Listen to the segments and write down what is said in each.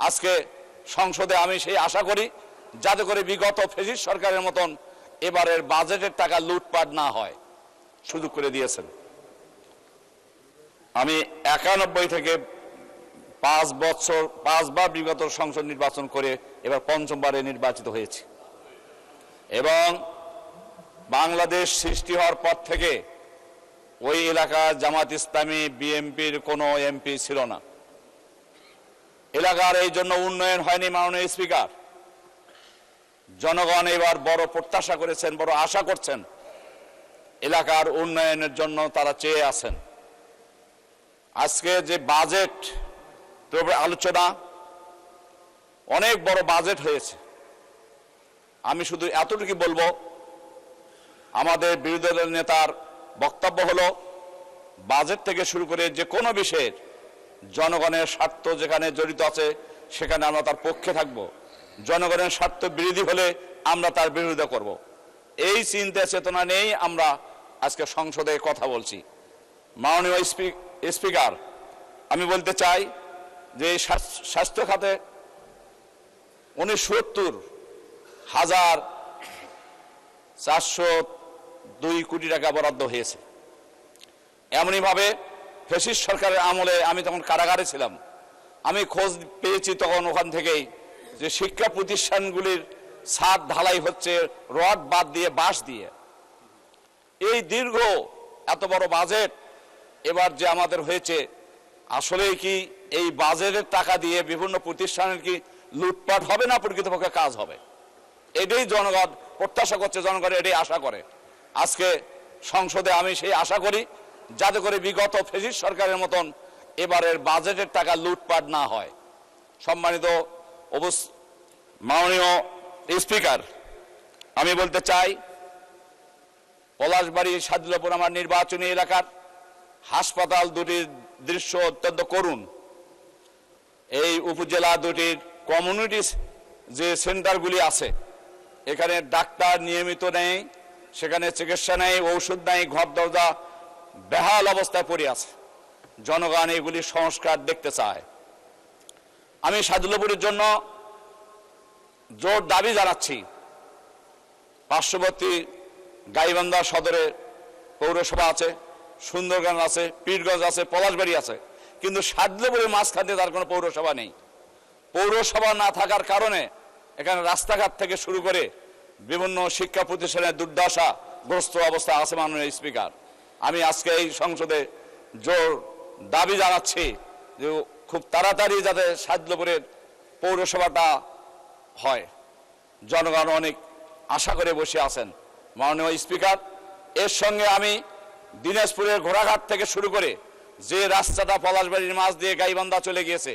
আজকে সংসদে আমি সেই আশা করি যাতে করে বিগত ফ্যাসিস্ট সরকারের মতন এবারের বাজেটের টাকা লুটপাট না হয় সুযোগ করে দিয়েছেন। আমি 91 থেকে 5বার বিগত সংসদ নির্বাচন করে এবার পঞ্চমবারে নির্বাচিত হয়েছি এবং বাংলাদেশ সৃষ্টি হওয়ার পর থেকে ওই এলাকার জামাত ইসলামী বিএনপির কোনো এমপি ছিল না। এলাকার এই জন্য উন্নয়ন হয়নি। মাননীয় স্পিকার, জনগণ এবার বড় প্রত্যাশা করেছেন, বড় আশা করছেন, এলাকার উন্নয়নের জন্য তারা চেয়ে আছেন। আজকে যে বাজেট আলোচনা, অনেক বড় বাজেট হয়েছে। আমি শুধু এতটুকু বলবো, আমাদের বিরোধী দলের নেতার বক্তব্য হলো বাজেট থেকে শুরু করে যে কোনো বিষয়ের জনগণের স্বার্থ যেখানে জড়িত আছে সেখানে আমরা তার পক্ষে থাকব, জনগণের স্বার্থ বিরোধী হলে আমরা তার বিরোধিতা করব। এই চিন্তা চেতনা নেই আমরা আজকে সংসদে কথা বলছি। মাননীয় স্পিকার, আমি বলতে চাই যে স্বাস্থ্য খাতে 69,402 কোটি টাকা বরাদ্দ হয়েছে। এমনইভাবে ফ্যাসিস্ট সরকারের আমলে আমি তখন কারাগারে ছিলাম, আমি খোঁজ পেয়েছি তখন ওখান থেকেই যে শিক্ষা প্রতিষ্ঠানগুলির ছাদ ঢালাই হচ্ছে রড বাদ দিয়ে বাঁশ দিয়ে। এই দীর্ঘ এত বড় বাজেট এবার যে আমাদের হয়েছে, আসলে কি এই বাজেটের টাকা দিয়ে বিভিন্ন প্রতিষ্ঠানের কি লুটপাট হবে না প্রকৃতপক্ষে কাজ হবে? এটাই জনগণ প্রত্যাশা করছে, জনগণ এটাই আশা করে। আজকে সংসদে আমি সেই আশা করি যাতে করে বিগত ফ্যাসিস্ট সরকারের মতন এবারের বাজেটের টাকা লুটপাট না হয়। সম্মানিত মাননীয় স্পিকার, আমি বলতে চাই পলাশবাড়ি সাদুল্লাপুর আমার নির্বাচনী এলাকার হাসপাতাল দুটির দৃশ্য অত্যন্ত করুণ। এই উপজেলা দুটির কমিউনিটি যে সেন্টারগুলি আছে, এখানে ডাক্তার নিয়মিত নেই, সেখানে চিকিৎসা নেই, ঔষধ নেই, ঘর দরজা বেহাল অবস্থায় পড়ে আছে। জনগণ এগুলি সংস্কার দেখতে চায়। আমি সাদুল্লাপুরের জন্য জোর দাবি জানাচ্ছি, পার্শ্ববর্তী গাইবান্ধা সদরে পৌরসভা আছে, সুন্দরগঞ্জ আছে, পীরগঞ্জ আছে, পলাশবাড়ি আছে, কিন্তু সাদুল্লাপুরের মাঝখানে তার কোনো পৌরসভা নেই। পৌরসভা না থাকার কারণে এখানে রাস্তাঘাট থেকে শুরু করে বিভিন্ন শিক্ষা প্রতিষ্ঠানের দুর্দশাগ্রস্ত অবস্থা আছে। মাননীয় স্পিকার, আমি আজকে এই সংসদে জোর দাবি জানাচ্ছি যে খুব তাড়াতাড়ি যাতে সাদুল্লাপুরের পৌরসভাটা হয়। জনগণ অনেক আশা করে বসে আছেন। মাননীয় স্পিকার, এর সঙ্গে আমি দিনাজপুরের ঘোড়াঘাট থেকে শুরু করে যে রাস্তাটা পলাশবাড়ির মাঝ দিয়ে গাইবান্ধা চলে গিয়েছে,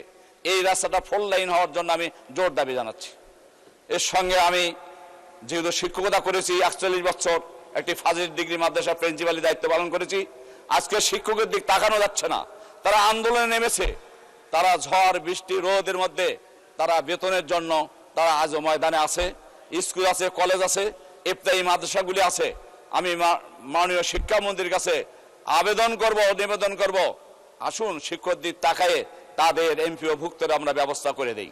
এই রাস্তাটা 4 লাইন হওয়ার জন্য আমি জোর দাবি জানাচ্ছি। এর সঙ্গে আমি যেহেতু শিক্ষকতা করেছি 41 বছর, একটি ফাজিল ডিগ্রি মাদ্রাসা প্রিন্সিপালের দায়িত্ব পালন করেছি, আজকে শিক্ষকের দিক তাকানো যাচ্ছে না। তারা আন্দোলনে নেমেছে, তারা ঝড় বৃষ্টি রোদের মধ্যে তারা বেতনের জন্য তারা আজও ময়দানে আছে। স্কুল আছে, কলেজ আছে, ইফতারি মাদ্রাসাগুলি আছে। আমি মাননীয় শিক্ষামন্ত্রীর কাছে আবেদন করব, নিবেদন করব, আসুন শিক্ষক দিক তাকায়ে তাদের এমপিও ভুক্তের আমরা ব্যবস্থা করে দেই।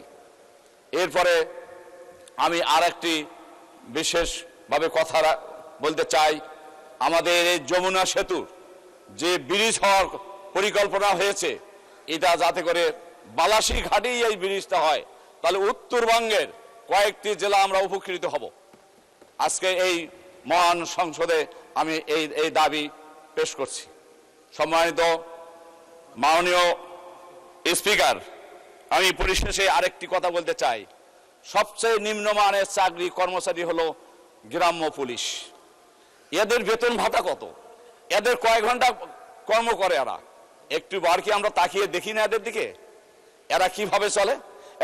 এরপরে আমি আর একটি বিশেষভাবে কথা বলতে চাই। আমাদের এই যমুনা সেতুর যে ব্রিজ হওয়ার পরিকল্পনা হয়েছে, এটা যাতে করে বালাসী ঘাটেই এই ব্রিজটা হয়, তাহলে উত্তরবঙ্গের কয়েকটি জেলা আমরা উপকৃত হব। আজকে এই মহান সংসদে আমি এই দাবি পেশ করছি। সম্মানিত মাননীয় স্পিকার, আমি পরিশেষে আরেকটি কথা বলতে চাই। সবচেয়ে নিম্নমানের চাকরি কর্মচারী হলো গ্রাম্য পুলিশ। এদের বেতন ভাতা কত? এদের কয়েক ঘন্টা কর্ম করে এরা? একটু বার কি আমরা তাকিয়ে দেখি না এদের দিকে? এরা কিভাবে চলে?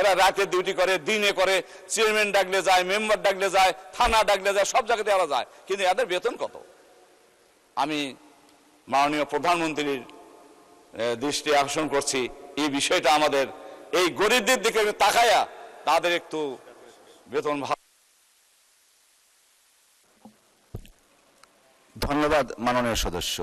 এরা রাতে ডিউটি করে, দিনে করে, চেয়ারম্যান ডাকলে যায়, মেম্বার ডাকলে যায়, থানা ডাকলে যায়, সব জায়গাতে এরা যায়, কিন্তু এদের বেতন কত? আমি মাননীয় প্রধানমন্ত্রীর দৃষ্টি আকর্ষণ করছি, এই বিষয়টা আমাদের এই গরিবদের দিকে তাকায়া তাদের একটু বেতন। ধন্যবাদ মাননীয় সদস্য।